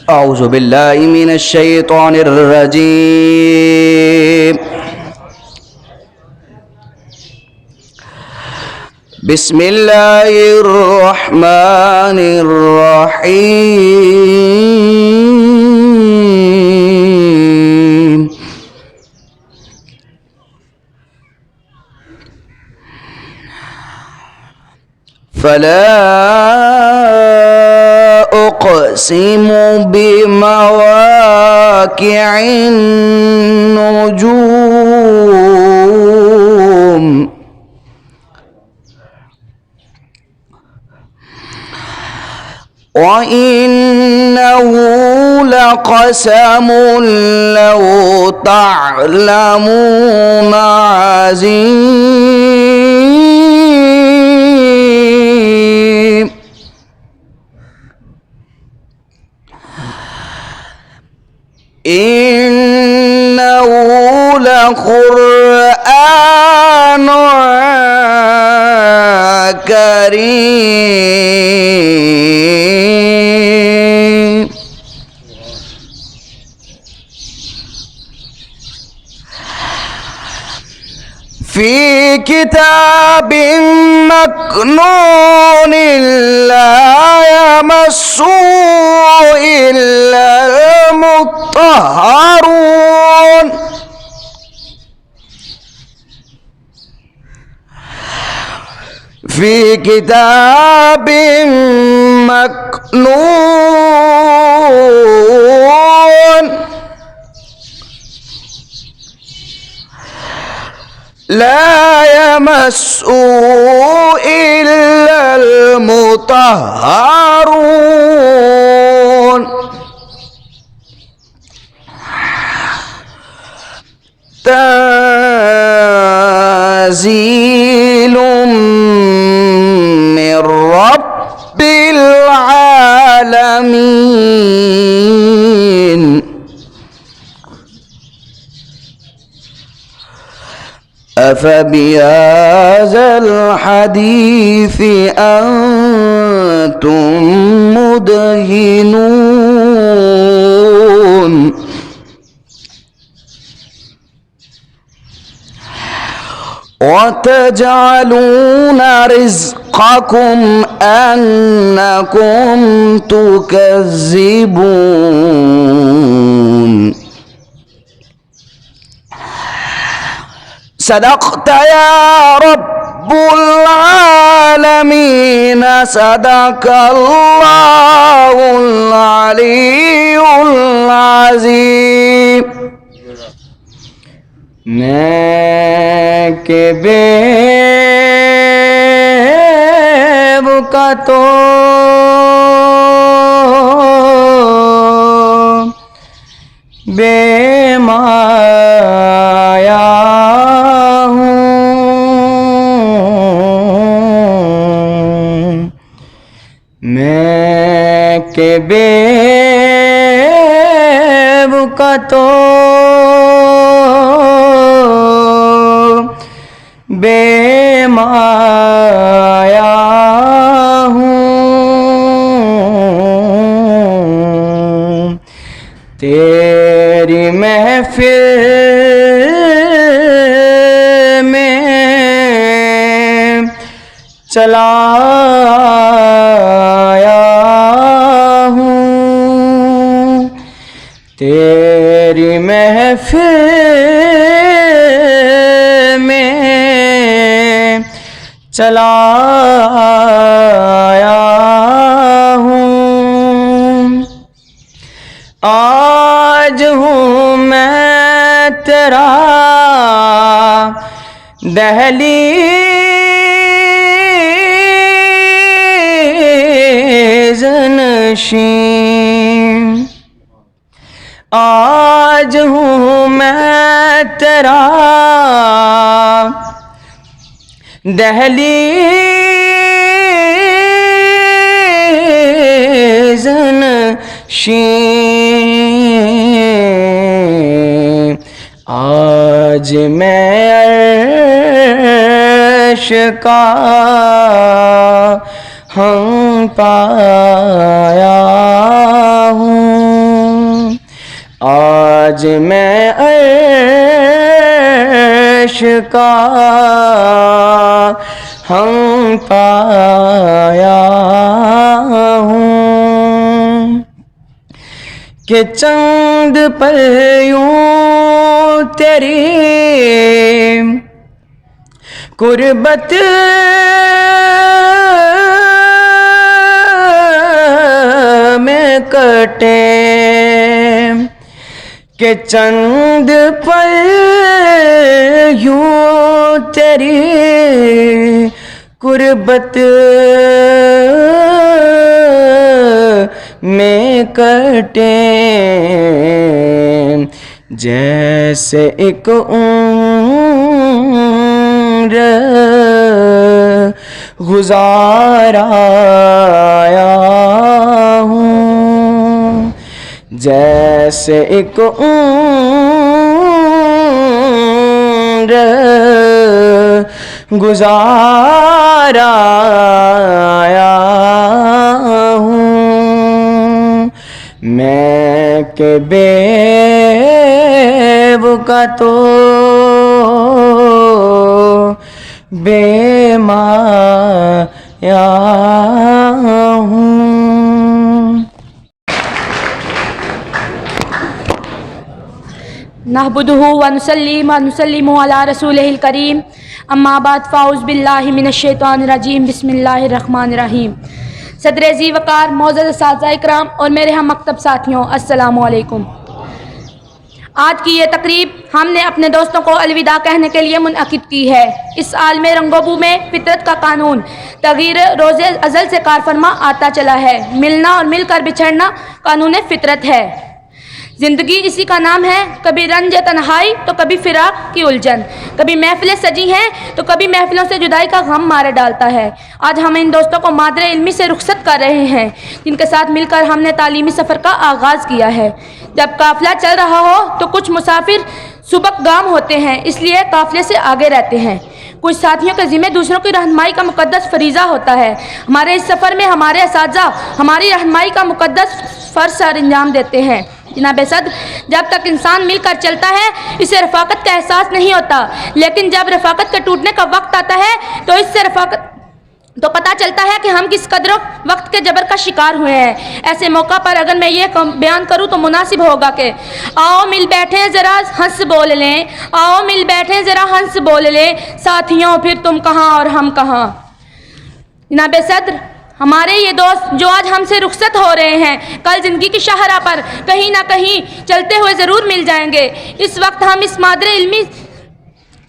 أعوذ بالله من الشيطان الرجيم. بسم الله الرحمن الرحيم. فلا أقسم بمواقع النجوم وإنه لقسم لو تعلمون عظيم. إنه لقرآن كريم في كتاب مكنون لا يمسه إلا المطهرون في كتاب مكنون لا يمسه إلا المطهرون تنزيل من رب العالمين. أفبهذا الحديث أنتم مدهنون وتجعلون رزقكم أنكم تكذبون. صدقت يا رب العالمين. صدق الله العلي العظيم. میں کہ بے بکا تو بے مایا ہوں. میں کہ بے بکا تو بے مایا ہوں. تیری محفل میں چلا آیا ہوں. تیری محفل چلا آیا ہوں. آج ہوں میں تیرا دہلیز نشین. آج ہوں میں تیرا دہلیز نشین. آج میں عرش کا ہم پایا ہوں. آج میں عرش کا ہم پایا ہوں کہ چند پل یوں تیری قربت میں کٹے، کہ چند پل یوں تیری قربت میں کٹے، جیسے ایک عمر گزارایا ہوں، جیسے ایک عمر گزارایا ہوں میں، کہ بے کا تو بے مایا ہوں۔ نحمدہ ونصلی ونسلم علی رسولہ الکریم، اما بعد فاعوذ باللہ من الشیطان الرجیم، بسم اللہ الرحمن الرحیم۔ صدر ذی وقار، معزز اساتذہ اکرام اور میرے ہم مکتب ساتھیوں، السلام علیکم۔ آج کی یہ تقریب ہم نے اپنے دوستوں کو الوداع کہنے کے لیے منعقد کی ہے۔ اس عالم رنگ و بو میں فطرت کا قانون تغیر روز ازل سے کار فرما آتا چلا ہے۔ ملنا اور مل کر بچھڑنا قانون فطرت ہے۔ زندگی اسی کا نام ہے، کبھی رنج تنہائی تو کبھی فراق کی الجھن، کبھی محفلیں سجی ہیں تو کبھی محفلوں سے جدائی کا غم مارے ڈالتا ہے۔ آج ہم ان دوستوں کو مادر علمی سے رخصت کر رہے ہیں جن کے ساتھ مل کر ہم نے تعلیمی سفر کا آغاز کیا ہے۔ جب قافلہ چل رہا ہو تو کچھ مسافر سبک گام ہوتے ہیں، اس لیے قافلے سے آگے رہتے ہیں۔ کچھ ساتھیوں کے ذمہ دوسروں کی رہنمائی کا مقدس فریضہ ہوتا ہے۔ ہمارے اس سفر میں ہمارے اساتذہ ہماری رہنمائی کا مقدس فرض سر انجام دیتے ہیں۔ جناب صدر، جب تک انسان مل کر چلتا ہے اسے رفاقت کا احساس نہیں ہوتا، لیکن جب رفاقت کے ٹوٹنے کا وقت آتا ہے تو اس سے تو پتہ چلتا ہے کہ ہم کس قدر وقت کے جبر کا شکار ہوئے ہیں۔ ایسے موقع پر اگر میں یہ بیان کروں تو مناسب ہوگا کہ آؤ مل بیٹھیں ذرا ہنس بول لیں، آؤ مل بیٹھیں ذرا ہنس بول لیں، ساتھیوں پھر تم کہاں اور ہم کہاں۔ جناب صدر، ہمارے یہ دوست جو آج ہم سے رخصت ہو رہے ہیں کل زندگی کی شاہراہ پر کہیں نہ کہیں چلتے ہوئے ضرور مل جائیں گے۔ اس وقت ہم اس مادر علمی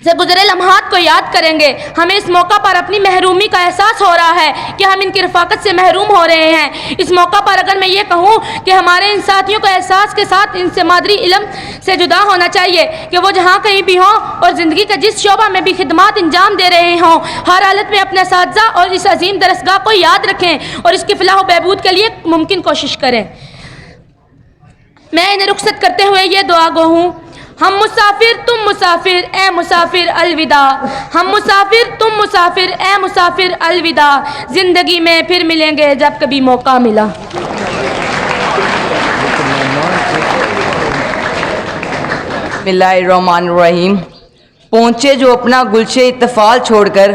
سے گزرے لمحات کو یاد کریں گے۔ ہمیں اس موقع پر اپنی محرومی کا احساس ہو رہا ہے کہ ہم ان کی رفاقت سے محروم ہو رہے ہیں۔ اس موقع پر اگر میں یہ کہوں کہ ہمارے ان ساتھیوں کو احساس کے ساتھ ان سے مادری علم سے جدا ہونا چاہیے کہ وہ جہاں کہیں بھی ہوں اور زندگی کے جس شعبہ میں بھی خدمات انجام دے رہے ہوں، ہر حالت میں اپنے اساتذہ اور اس عظیم درسگاہ کو یاد رکھیں اور اس کی فلاح و بہبود کے لیے ممکن کوشش کریں۔ میں انہیں رخصت کرتے ہوئے یہ دعا گو ہوں: ہم مسافر تم مسافر اے مسافر الوداع، ہم مسافر تم مسافر اے مسافر الوداع، زندگی میں پھر ملیں گے جب کبھی موقع ملا۔ بسم اللہ الرحمن الرحیم۔ پہنچے جو اپنا گلشے اتفال چھوڑ کر،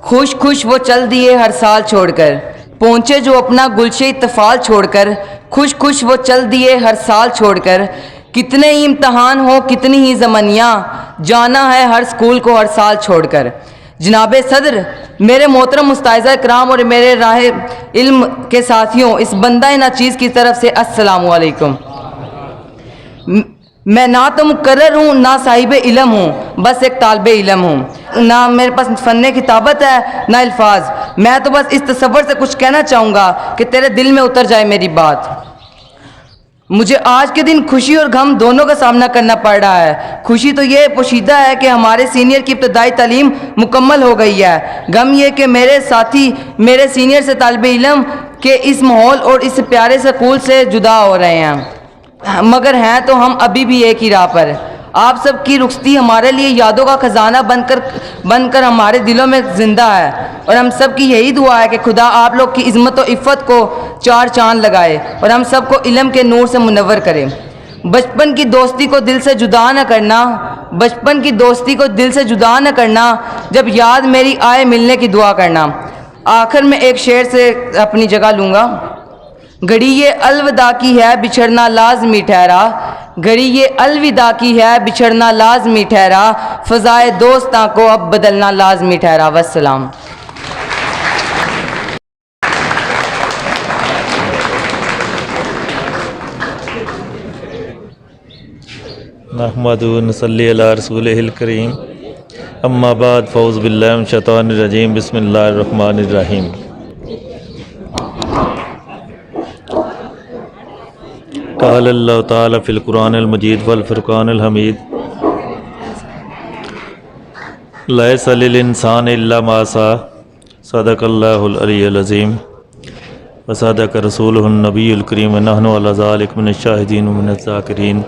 خوش خوش وہ چل دیے ہر سال چھوڑ کر۔ پہنچے جو اپنا گلشے اتفال چھوڑ کر، خوش خوش وہ چل دیے ہر سال چھوڑ کر۔ کتنے ہی امتحان ہو کتنی ہی زمنیاں، جانا ہے ہر سکول کو ہر سال چھوڑ کر۔ جناب صدر، میرے محترم مستعزہ اکرام اور میرے راہ علم کے ساتھیوں، اس بندہ ناچیز کی طرف سے السلام علیکم۔ میں نہ تو مقرر ہوں نہ صاحب علم ہوں، بس ایک طالب علم ہوں۔ نہ میرے پاس فن کتابت ہے نہ الفاظ، میں تو بس اس تصور سے کچھ کہنا چاہوں گا کہ تیرے دل میں اتر جائے میری بات۔ مجھے آج کے دن خوشی اور غم دونوں کا سامنا کرنا پڑ رہا ہے۔ خوشی تو یہ پوشیدہ ہے کہ ہمارے سینئر کی ابتدائی تعلیم مکمل ہو گئی ہے، غم یہ کہ میرے ساتھی میرے سینئر سے طالب علم کے اس ماحول اور اس پیارے سکول سے جدا ہو رہے ہیں، مگر ہیں تو ہم ابھی بھی ایک ہی راہ پر۔ آپ سب کی رخصتی ہمارے لیے یادوں کا خزانہ بن کر ہمارے دلوں میں زندہ ہے، اور ہم سب کی یہی دعا ہے کہ خدا آپ لوگ کی عظمت و عفت کو چار چاند لگائے اور ہم سب کو علم کے نور سے منور کرے۔ بچپن کی دوستی کو دل سے جدا نہ کرنا، بچپن کی دوستی کو دل سے جدا نہ کرنا، جب یاد میری آئے ملنے کی دعا کرنا۔ آخر میں ایک شعر سے اپنی جگہ لوں گا۔ گھڑی یہ الوداع کی ہے بچھڑنا لازمی ٹھہرا، گھڑی یہ الوداع کی ہے بچھڑنا لازمی ٹھہرا، فضائے دوستاں کو اب بدلنا لازمی ٹھہرا۔ والسلام۔ نحمدہ و نصلی علی رسولہ الکریم، اما بعد، فاعوذ باللہ من الشیطان الرجیم، بسم اللہ الرحمن الرحیم۔ قال اللہ تعالی فی القرآن المجید والفرقان الحمید، لیس للانسان الا ما سعی، صدق اللہ العلی العظیم وصدق رسولہ النبی الکریم، ونحن علی ذلک من الشاہدین ومن الذاکرین۔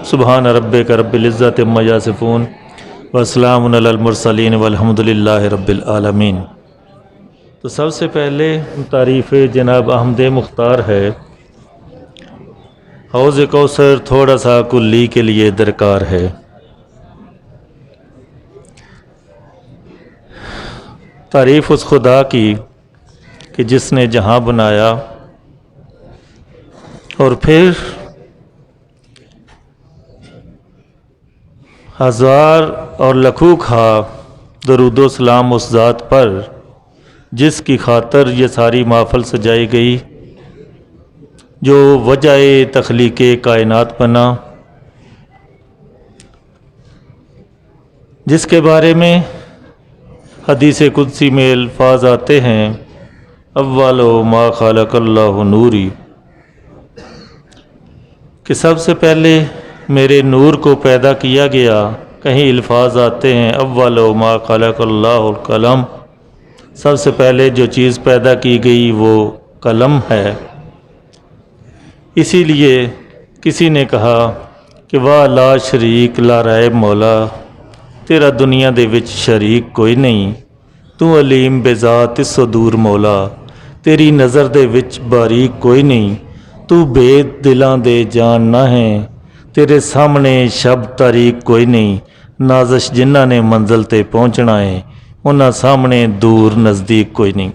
سبحان ربک رب العزت عما یصفون وسلام علی المرسلین والحمد للہ رب العالمین۔ تو سب سے پہلے تعریف جناب احمد مختار ہے۔ حوض کوثر تھوڑا سا کلی کے لیے درکار ہے۔ تعریف اس خدا کی کہ جس نے جہاں بنایا اور پھر ہزار اور لکھوں کھا درود و سلام اس ذات پر جس کی خاطر یہ ساری محفل سجائی گئی، جو وجہ تخلیق کائنات بنا، جس کے بارے میں حدیث قدسی میں الفاظ آتے ہیں، اول ما خلق اللہ نوری، کہ سب سے پہلے میرے نور کو پیدا کیا گیا۔ کہیں الفاظ آتے ہیں اول ما خلق اللہ القلم، سب سے پہلے جو چیز پیدا کی گئی وہ قلم ہے۔ اسی لیے کسی نے کہا کہ واہ لا شریک لا ریب مولا، تیرا دنیا دے وچ شریک کوئی نہیں، تو علیم بذات الصدور مولا، تیری نظر دے وچ باریک کوئی نہیں، تو بے دلاں دے جان نہ ہے، تیرے سامنے شب تاریک کوئی نہیں، نازش جنہاں نے منزل تے پہنچنا ہے، انہاں سامنے دور نزدیک کوئی نہیں۔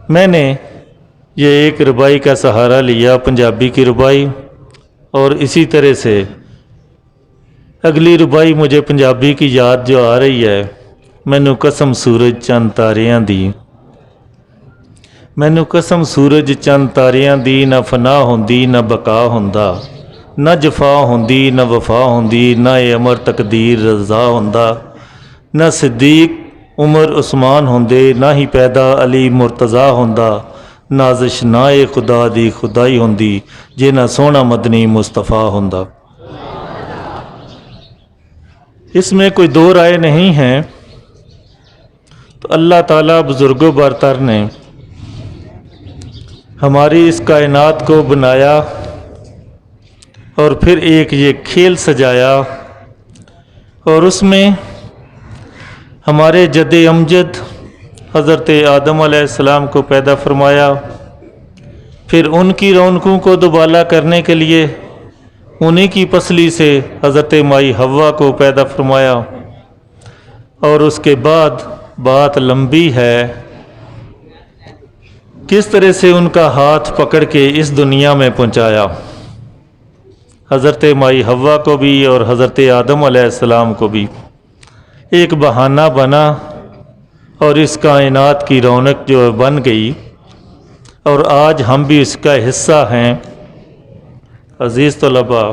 میں نے یہ ایک ربائی کا سہارا لیا، پنجابی کی ربائی، اور اسی طرح سے اگلی ربائی مجھے پنجابی کی یاد جو آ رہی ہے، مینوں قسم سورج چند تاریاں دی، مینوں قسم سورج چند تاریاں دی، نہ فنا ہوندی نہ بقا ہوندا، نہ جفا ہوندی نہ وفا ہوندی، نہ اے امر تقدیر رضا ہوندا، نہ صدیق عمر عثمان ہوندے، نہ ہی پیدا علی مرتضیٰ ہوندا، نازش نہ اے خدا دی خدائی ہوندی، جے نہ سونا مدنی مصطفیٰ ہوندا۔ اس میں کوئی دو رائے نہیں ہیں۔ تو اللہ تعالیٰ بزرگ و برتر نے ہماری اس کائنات کو بنایا اور پھر ایک یہ کھیل سجایا، اور اس میں ہمارے جد امجد حضرت آدم علیہ السلام کو پیدا فرمایا، پھر ان کی رونقوں کو دوبالا کرنے کے لیے انہی کی پسلی سے حضرت مائی حوا کو پیدا فرمایا، اور اس کے بعد بات لمبی ہے، کس طرح سے ان کا ہاتھ پکڑ کے اس دنیا میں پہنچایا، حضرت مائی حوا کو بھی اور حضرت آدم علیہ السلام کو بھی۔ ایک بہانہ بنا اور اس کائنات کی رونق جو بن گئی، اور آج ہم بھی اس کا حصہ ہیں۔ عزیز طلباء،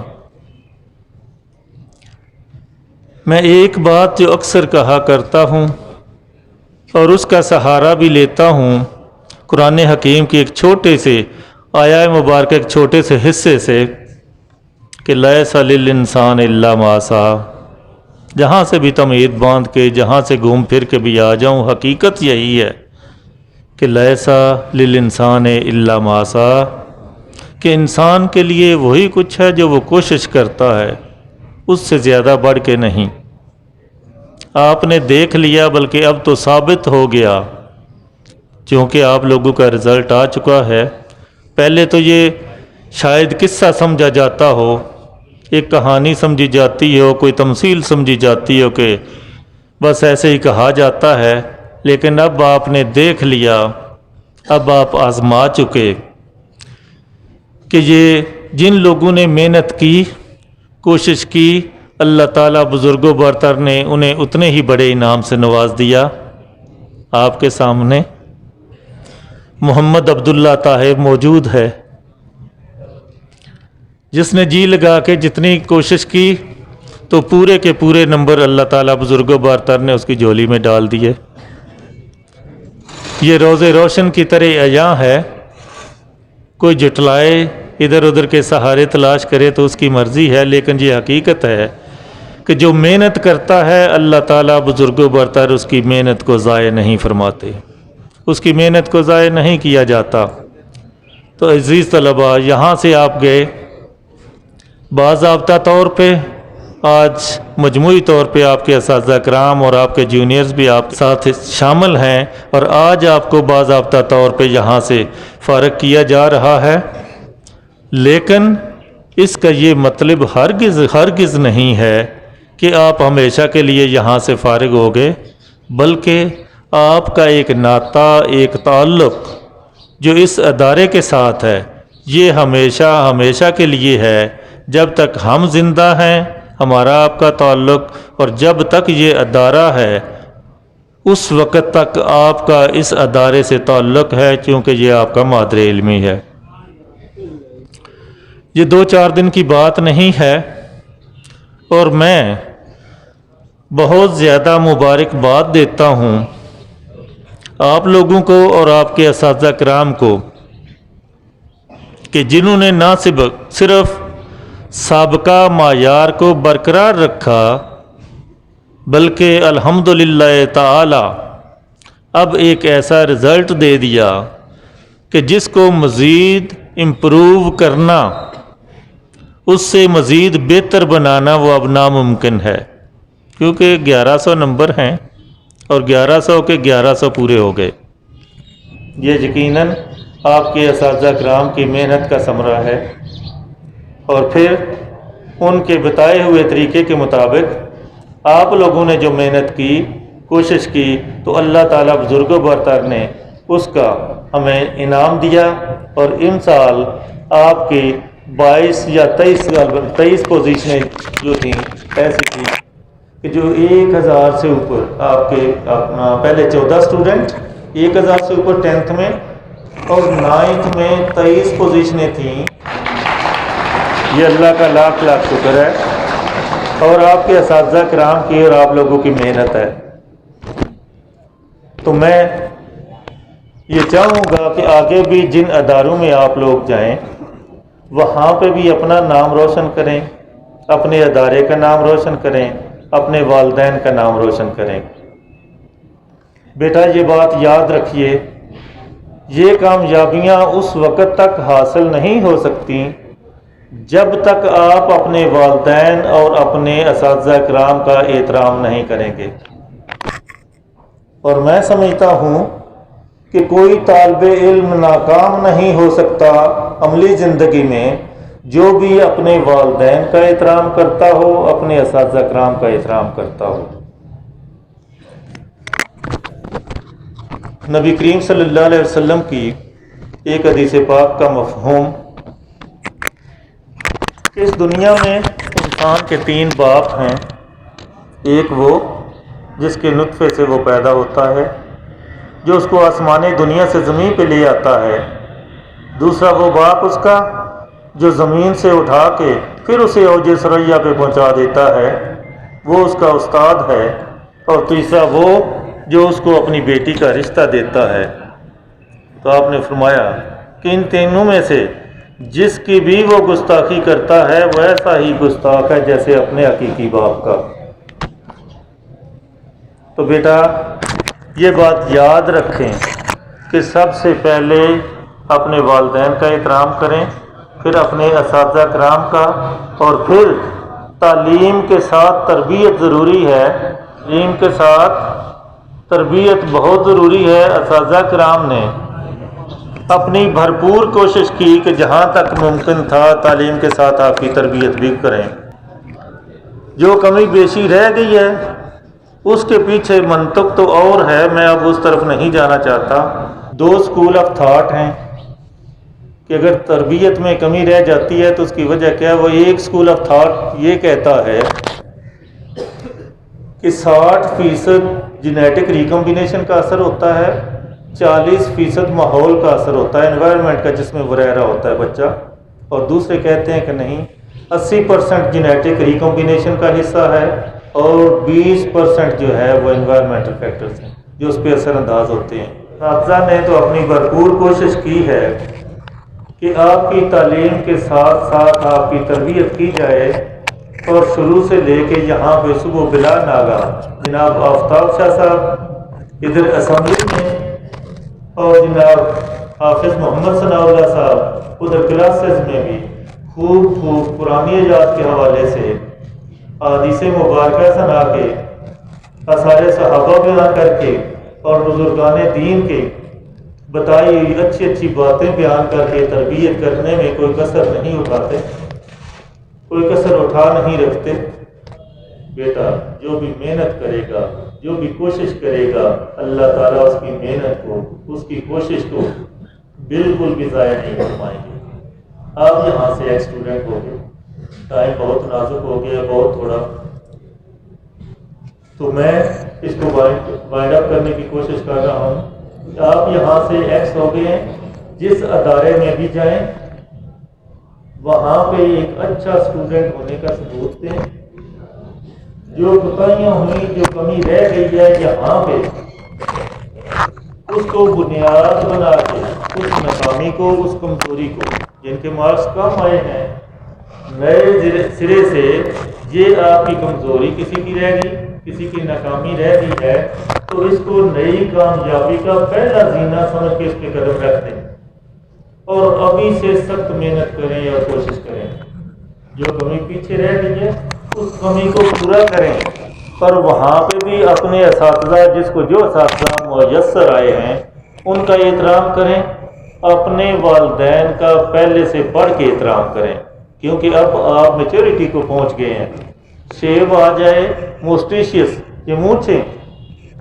میں ایک بات جو اکثر کہا کرتا ہوں اور اس کا سہارا بھی لیتا ہوں، قرآن حکیم کی ایک چھوٹے سے آیہ مبارکہ ایک چھوٹے سے حصے سے، کہ لیس للانسان الا ما سعی، جہاں سے بھی تمہید باندھ کے جہاں سے گھوم پھر کے بھی آ جاؤں، حقیقت یہی ہے کہ لیس للانسان الا ما سعی، کہ انسان کے لیے وہی کچھ ہے جو وہ کوشش کرتا ہے، اس سے زیادہ بڑھ کے نہیں۔ آپ نے دیکھ لیا، بلکہ اب تو ثابت ہو گیا، چونکہ آپ لوگوں کا رزلٹ آ چکا ہے۔ پہلے تو یہ شاید قصہ سمجھا جاتا ہو، ایک کہانی سمجھی جاتی ہو، کوئی تمثیل سمجھی جاتی ہو کہ بس ایسے ہی کہا جاتا ہے، لیکن اب آپ نے دیکھ لیا، اب آپ آزما چکے کہ یہ جن لوگوں نے محنت کی، کوشش کی، اللہ تعالیٰ بزرگوں برتر نے انہیں اتنے ہی بڑے انعام سے نواز دیا۔ آپ کے سامنے محمد عبداللہ طاہر موجود ہے، جس نے جی لگا کے جتنی کوشش کی تو پورے کے پورے نمبر اللہ تعالیٰ بزرگوں برتر نے اس کی جھولی میں ڈال دیے۔ یہ روز روشن کی طرح عیاں ہے، کوئی جٹلائے ادھر ادھر کے سہارے تلاش کرے تو اس کی مرضی ہے، لیکن یہ حقیقت ہے کہ جو محنت کرتا ہے اللہ تعالیٰ بزرگوں برتر اس کی محنت کو ضائع نہیں فرماتے، اس کی محنت کو ضائع نہیں کیا جاتا۔ تو عزیز طلباء، یہاں سے آپ گئے باضابطہ طور پہ، آج مجموعی طور پہ آپ کے اساتذہ کرام اور آپ کے جونیئرز بھی آپ ساتھ شامل ہیں، اور آج آپ کو باضابطہ طور پہ یہاں سے فارغ کیا جا رہا ہے، لیکن اس کا یہ مطلب ہرگز نہیں ہے کہ آپ ہمیشہ کے لیے یہاں سے فارغ ہو گئے، بلکہ آپ کا ایک ناطہ، ایک تعلق جو اس ادارے کے ساتھ ہے، یہ ہمیشہ کے لیے ہے۔ جب تک ہم زندہ ہیں ہمارا آپ کا تعلق، اور جب تک یہ ادارہ ہے اس وقت تک آپ کا اس ادارے سے تعلق ہے، کیونکہ یہ آپ کا مادر علمی ہے۔ یہ 2-4 دن کی بات نہیں ہے، اور میں بہت زیادہ مبارکباد دیتا ہوں آپ لوگوں کو اور آپ کے اساتذہ کرام کو کہ جنہوں نے نہ صرف سابقہ معیار کو برقرار رکھا، بلکہ الحمدللہ تعالی اب ایک ایسا رزلٹ دے دیا کہ جس کو مزید امپروو کرنا، اس سے مزید بہتر بنانا وہ اب ناممکن ہے، کیونکہ 1100 نمبر ہیں اور 1100 کے 1100 پورے ہو گئے۔ یہ یقیناً آپ کے اساتذہ کرام کی محنت کا ثمرہ ہے، اور پھر ان کے بتائے ہوئے طریقے کے مطابق آپ لوگوں نے جو محنت کی، کوشش کی، تو اللہ تعالیٰ بزرگوں برتر نے اس کا ہمیں انعام دیا، اور ان سال آپ کی 22 یا 23 پوزیشنیں جو تھیں ایسی تھیں کہ جو 1000 سے اوپر آپ کے پہلے 14 اسٹوڈنٹ 1000 سے اوپر 10th میں، اور 9th میں 23 پوزیشنیں تھیں۔ یہ اللہ کا لاکھ لاکھ شکر ہے، اور آپ کے اساتذہ کرام کی اور آپ لوگوں کی محنت ہے۔ تو میں یہ چاہوں گا کہ آگے بھی جن اداروں میں آپ لوگ جائیں وہاں پہ بھی اپنا نام روشن کریں، اپنے ادارے کا نام روشن کریں، اپنے والدین کا نام روشن کریں۔ بیٹا یہ بات یاد رکھیے، یہ کامیابیاں اس وقت تک حاصل نہیں ہو سکتی جب تک آپ اپنے والدین اور اپنے اساتذہ کرام کا احترام نہیں کریں گے۔ اور میں سمجھتا ہوں کہ کوئی طالب علم ناکام نہیں ہو سکتا عملی زندگی میں جو بھی اپنے والدین کا احترام کرتا ہو، اپنے اساتذہ کرام کا احترام کرتا ہو۔ نبی کریم صلی اللہ علیہ وسلم کی ایک حدیث پاک کا مفہوم کہ اس دنیا میں انسان کے 3 باپ ہیں، ایک وہ جس کے نطفے سے وہ پیدا ہوتا ہے، جو اس کو آسمانی دنیا سے زمین پہ لے آتا ہے، دوسرا وہ باپ اس کا جو زمین سے اٹھا کے پھر اسے اوج ثریا پہ پہنچا دیتا ہے، وہ اس کا استاد ہے، اور تیسرا وہ جو اس کو اپنی بیٹی کا رشتہ دیتا ہے۔ تو آپ نے فرمایا کہ ان تینوں میں سے جس کی بھی وہ گستاخی کرتا ہے وہ ایسا ہی گستاخ ہے جیسے اپنے حقیقی باپ کا۔ تو بیٹا یہ بات یاد رکھیں کہ سب سے پہلے اپنے والدین کا احترام کریں، پھر اپنے اساتذہ کرام کا، اور پھر تعلیم کے ساتھ تربیت ضروری ہے، تعلیم کے ساتھ تربیت بہت ضروری ہے۔ اساتذہ کرام نے اپنی بھرپور کوشش کی کہ جہاں تک ممکن تھا تعلیم کے ساتھ آپ کی تربیت بھی کریں. جو کمی بیشی رہ گئی ہے اس کے پیچھے منطق تو اور ہے، میں اب اس طرف نہیں جانا چاہتا. 2 اسکول آف تھاٹ ہیں کہ اگر تربیت میں کمی رہ جاتی ہے تو اس کی وجہ کیا ہے. وہ ایک اسکول آف تھاٹ یہ کہتا ہے کہ 60% جینیٹک ریکمبینیشن کا اثر ہوتا ہے، 40% ماحول کا اثر ہوتا ہے، انوائرمنٹ کا جس میں وہ رہ رہا ہوتا ہے بچہ. اور دوسرے کہتے ہیں کہ نہیں، 80% جینیٹک ریکمبینیشن کا حصہ ہے اور 20% جو ہے وہ انوائرمنٹل فیکٹرز ہیں جو اس پہ اثر انداز ہوتے ہیں. اساتذہ نے تو اپنی بھرپور کوشش کی ہے کہ آپ کی تعلیم کے ساتھ ساتھ آپ کی تربیت کی جائے، اور شروع سے لے کے یہاں پہ صبح بلا ناگا جناب آفتاب شاہ صاحب ادھر اسمبلی میں اور جناب حافظ محمد ثناء اللہ صاحب ادھر کلاسز میں بھی خوب قرآنی ایجاد کے حوالے سے احادیث مبارکہ سنا کے، آثار صحابہ بیان کر کے اور بزرگان دین کے بتائی اچھی باتیں بیان کر کے تربیت کرنے میں کوئی کسر نہیں اٹھاتے، کوئی کسر اٹھا نہیں رکھتے. بیٹا جو بھی محنت کرے گا، جو بھی کوشش کرے گا، اللہ تعالیٰ اس کی محنت کو، اس کی کوشش کو بالکل بھی ضائع نہیں فرمائیں گے. آپ یہاں سے ایک اسٹوڈنٹ ہو گئے، ٹائم بہت نازک ہو گیا، بہت تھوڑا، تو میں اس کو وائنڈ اپ کرنے کی کوشش کر رہا ہوں. آپ یہاں سے ایکس ہو گئے ہیں، جس ادارے میں بھی جائیں وہاں پہ ایک اچھا اسٹوڈنٹ ہونے کا ثبوت دیں. جو کوتاہیاں ہوئی، جو کمی رہ گئی ہے یہاں پہ، اس کو بنیاد بنا کے اس ناکامی کو، اس کمزوری کو، جن کے مارکس کم آئے ہیں، نئے سرے سے یہ آپ کی کمزوری کسی کی رہ گئی، کسی کی ناکامی رہ گئی ہے، تو اس کو نئی کامیابی کا پہلا زینہ سمجھ کے اس پہ قدم رکھ دیں اور ابھی سے سخت محنت کریں اور کوشش کریں. جو کمی پیچھے رہ گئی ہے اس کمی کو پورا کریں. پر وہاں پہ بھی اپنے اساتذہ، جس کو جو اساتذہ میسر آئے ہیں ان کا احترام کریں، اپنے والدین کا پہلے سے بڑھ کے احترام کریں، کیونکہ اب آپ میچورٹی کو پہنچ گئے ہیں. شیب آ جائے، موسٹیشیس یہ مونچھیں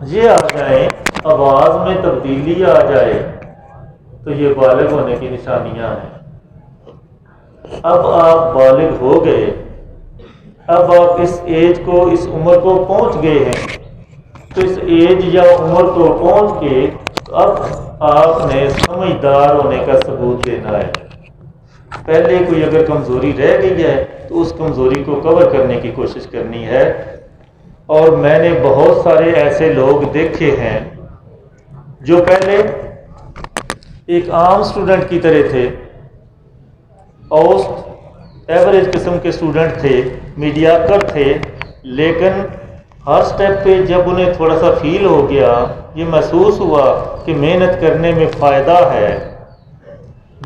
یہ آ جائیں، آواز میں تبدیلی آ جائے، تو یہ بالغ ہونے کی نشانیاں ہیں. اب آپ بالغ ہو گئے، اب آپ اس ایج کو، اس عمر کو پہنچ گئے ہیں، تو اس ایج یا عمر کو پہنچ کے اب آپ نے سمجھدار ہونے کا ثبوت دینا ہے. پہلے کوئی اگر کمزوری رہ گئی ہے تو اس کمزوری کو کور کرنے کی کوشش کرنی ہے. اور میں نے بہت سارے ایسے لوگ دیکھے ہیں جو پہلے ایک عام اسٹوڈنٹ کی طرح تھے، اوسط ایوریج قسم کے اسٹوڈنٹ تھے، میڈیاکر تھے، لیکن ہر سٹیپ پہ جب انہیں تھوڑا سا فیل ہو گیا، یہ محسوس ہوا کہ محنت کرنے میں فائدہ ہے،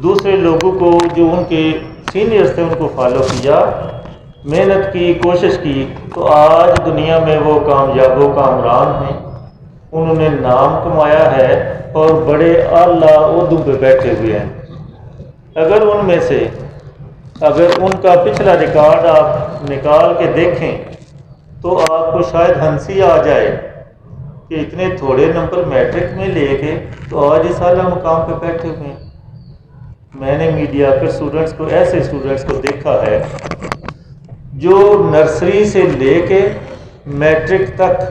دوسرے لوگوں کو جو ان کے سینئرز تھے ان کو فالو کیا، محنت کی، کوشش کی، تو آج دنیا میں وہ کامیاب و کامران ہیں. انہوں نے نام کمایا ہے اور بڑے اعلیٰ عہدوں پہ بیٹھے ہوئے ہیں. اگر ان میں سے ان کا پچھلا ریکارڈ آپ نکال کے دیکھیں تو آپ کو شاید ہنسی آ جائے کہ اتنے تھوڑے نمبر میٹرک میں لے کے تو آج اس اعلیٰ مقام پہ بیٹھے ہوئے ہیں. میں نے میڈیا کے اسٹوڈنٹس کو، ایسے اسٹوڈنٹس کو دیکھا ہے جو نرسری سے لے کے میٹرک تک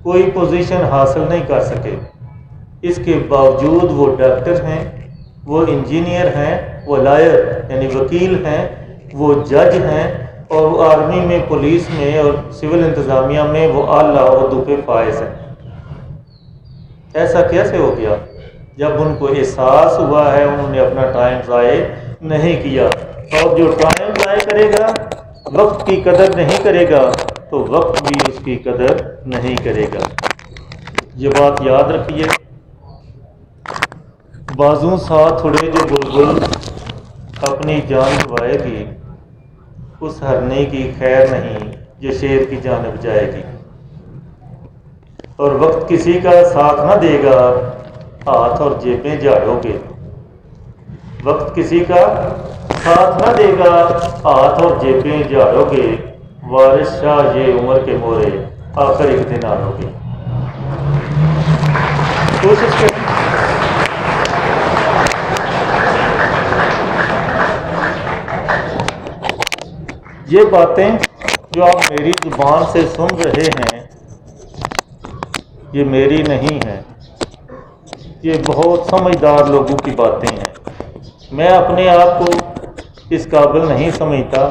کوئی پوزیشن حاصل نہیں کر سکے، اس کے باوجود وہ ڈاکٹر ہیں، وہ انجینئر ہیں، وہ لائر یعنی وکیل ہیں، وہ جج ہیں، اور وہ آرمی میں، پولیس میں اور سول انتظامیہ میں وہ اعلیٰ عہدوں پہ فائز ہیں. ایسا کیسے ہو گیا؟ جب ان کو احساس ہوا ہے انہوں نے اپنا ٹائم ضائع نہیں کیا. اور جو ٹائم ضائع کرے گا، وقت کی قدر نہیں کرے گا، تو وقت بھی اس کی قدر نہیں کرے گا. یہ بات یاد رکھیے. بازوں ساتھ اڑے جو بلبل اپنی جان گوائے گی، اس ہرنے کی خیر نہیں جو شیر کی جانب جائے گی. اور وقت کسی کا ساتھ نہ دے گا ہاتھ اور جیبیں جھاڑو گے، وقت کسی کا ساتھ نہ دے گا، ہاتھ اور جیبیں جھاڑو گے، وارث شاہ یہ عمر کے مورے آخر ایک دن آنو گے۔ کوشش کریں یہ باتیں جو آپ میری زبان سے سن رہے ہیں یہ میری نہیں ہیں، یہ بہت سمجھدار لوگوں کی باتیں ہیں۔ میں اپنے آپ کو اس قابل نہیں سمجھتا،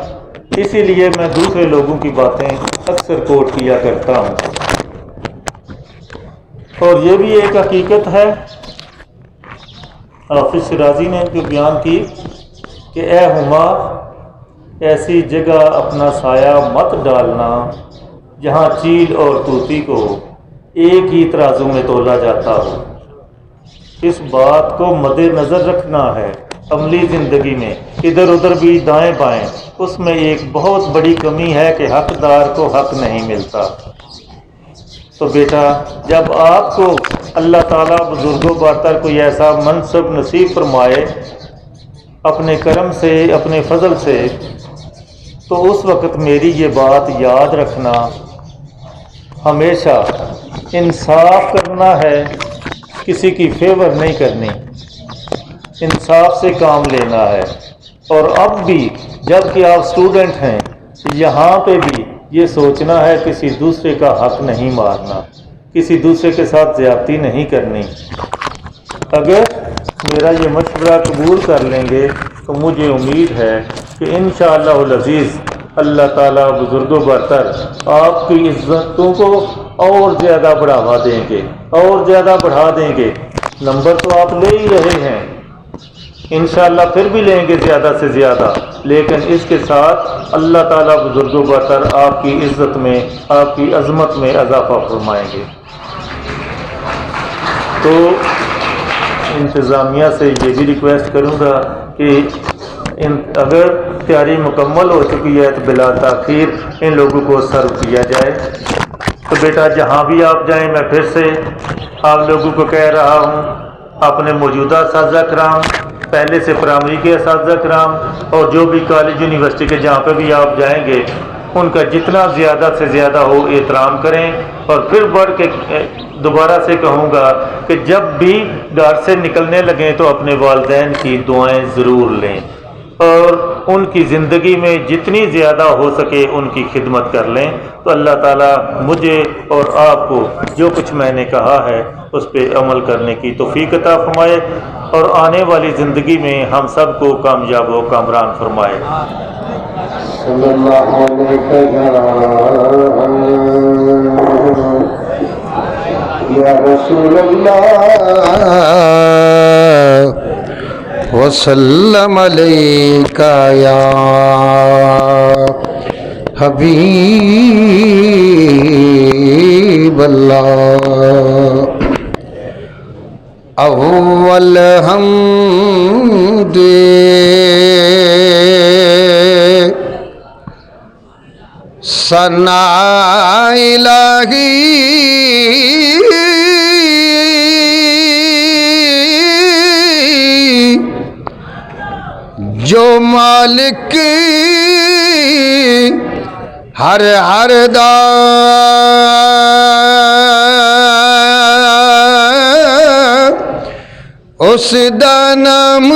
اسی لیے میں دوسرے لوگوں کی باتیں اکثر کوٹ کیا کرتا ہوں۔ اور یہ بھی ایک حقیقت ہے حافظ شیرازی نے جو بیان کی کہ اے ہما ایسی جگہ اپنا سایہ مت ڈالنا جہاں چیل اور طوطی کو ایک ہی ترازو میں تولا جاتا ہو۔ اس بات کو مد نظر رکھنا ہے عملی زندگی میں، ادھر ادھر بھی دائیں بائیں، اس میں ایک بہت بڑی کمی ہے کہ حقدار کو حق نہیں ملتا۔ تو بیٹا جب آپ کو اللہ تعالیٰ بزرگوں برتر کوئی ایسا منصب نصیب فرمائے اپنے کرم سے، اپنے فضل سے، تو اس وقت میری یہ بات یاد رکھنا، ہمیشہ انصاف کرنا ہے، کسی کی فیور نہیں کرنی، انصاف سے کام لینا ہے۔ اور اب بھی جب کہ آپ اسٹوڈنٹ ہیں یہاں پہ بھی یہ سوچنا ہے کسی دوسرے کا حق نہیں مارنا، کسی دوسرے کے ساتھ زیادتی نہیں کرنی۔ اگر میرا یہ مشورہ قبول کر لیں گے تو مجھے امید ہے کہ انشاءاللہ العزیز اللہ تعالیٰ بزرگ و برتر آپ کی عزتوں کو اور زیادہ بڑھاوا دیں گے، اور زیادہ بڑھا دیں گے۔ نمبر تو آپ لے ہی رہے ہیں، انشاءاللہ پھر بھی لیں گے زیادہ سے زیادہ، لیکن اس کے ساتھ اللہ تعالیٰ بزرگ و برتر آپ کی عزت میں، آپ کی عظمت میں اضافہ فرمائیں گے۔ تو انتظامیہ سے یہ بھی ریکویسٹ کروں گا کہ اگر تیاری مکمل ہو چکی ہے تو بلا تاخیر ان لوگوں کو سرو کیا جائے۔ تو بیٹا جہاں بھی آپ جائیں، میں پھر سے آپ لوگوں کو کہہ رہا ہوں، اپنے موجودہ اساتذہ کرام، پہلے سے پرائمری کے اساتذہ کرام اور جو بھی کالج یونیورسٹی کے جہاں پہ بھی آپ جائیں گے ان کا جتنا زیادہ سے زیادہ ہو احترام کریں۔ اور پھر بڑھ کے دوبارہ سے کہوں گا کہ جب بھی گھر سے نکلنے لگیں تو اپنے والدین کی دعائیں ضرور لیں، اور ان کی زندگی میں جتنی زیادہ ہو سکے ان کی خدمت کر لیں۔ تو اللہ تعالیٰ مجھے اور آپ کو جو کچھ میں نے کہا ہے اس پہ عمل کرنے کی توفیق عطا فرمائے، اور آنے والی زندگی میں ہم سب کو کامیاب و کامران فرمائے۔ صلی اللہ علیہ یا رسول اللہ وسلم علیکہ یا حبیب اللہ۔ اول حمد ثنا الہی جو مالک ہر ہر دا اس دا نام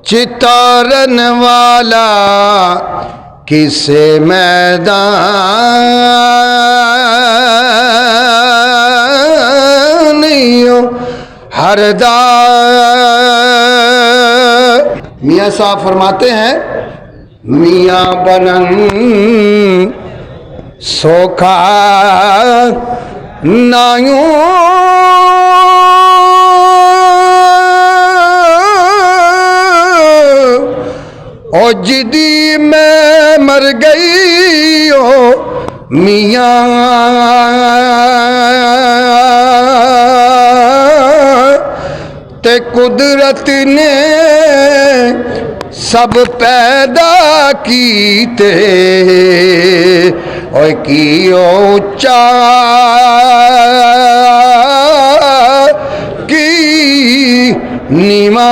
چتارن والا کسے میدان ہر دا۔ میاں صاحب فرماتے ہیں میاں بنن سوکھا نایوں او جدی میں مر گئی ہو میاں تے قدرت نے سب پیدا کیتے اوے کی اونچا ਨੀਵਾਂ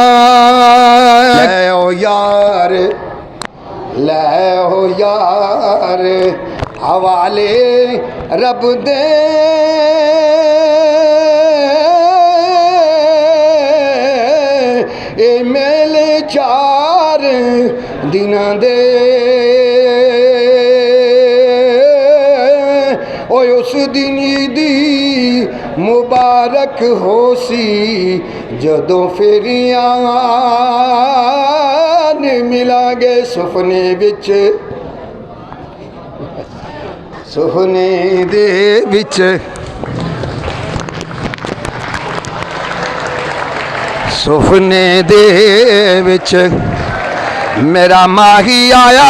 ਲੈ ਓ ਯਾਰ ਲੈ ਓ ਯਾਰ ਹਵਾਲੇ ਰੱਬ ਦੇ ਇਹ ਮੇਲੇ 4 ਦਿਨਾਂ ਦੇ ਓਏ ਉਸ ਦਿਨ ਦੀ ਮੁਬਾਰਕ ਹੋਸੀ ਜਦੋਂ ਫੇਰੀਆਂ ਨੇ ਮਿਲਾਂਗੇ ਸੁਪਨੇ ਵਿੱਚ ਸੁਪਨੇ ਦੇ ਵਿੱਚ ਸੁਪਨੇ ਦੇ ਵਿੱਚ ਮੇਰਾ ਮਾਹੀ ਆਇਆ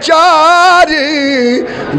4